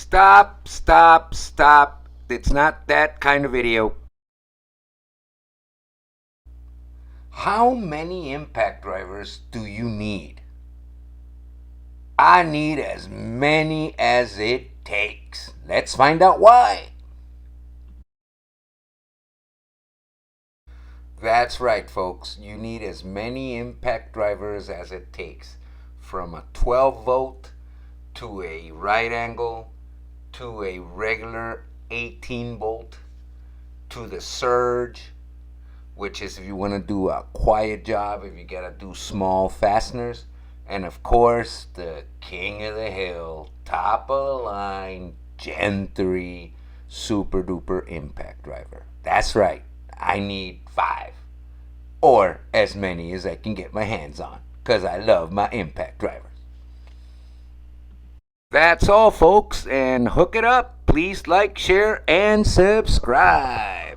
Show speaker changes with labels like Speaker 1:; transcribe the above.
Speaker 1: Stop, stop, stop. It's not that kind of video. How many impact drivers do you need? I need as many as it takes. Let's find out why. That's right, folks. You need as many impact drivers as it takes. From a 12 volt to a right angle to a regular 18 volt to the surge, which is if you want to do a quiet job, if you got to do small fasteners, and of course the king of the hill, top of the line, Gen 3 super duper impact driver. That's right, I need 5 or as many as I can get my hands on, because I love my impact drivers. That's all, folks, and hook it up. Please like, share, and subscribe.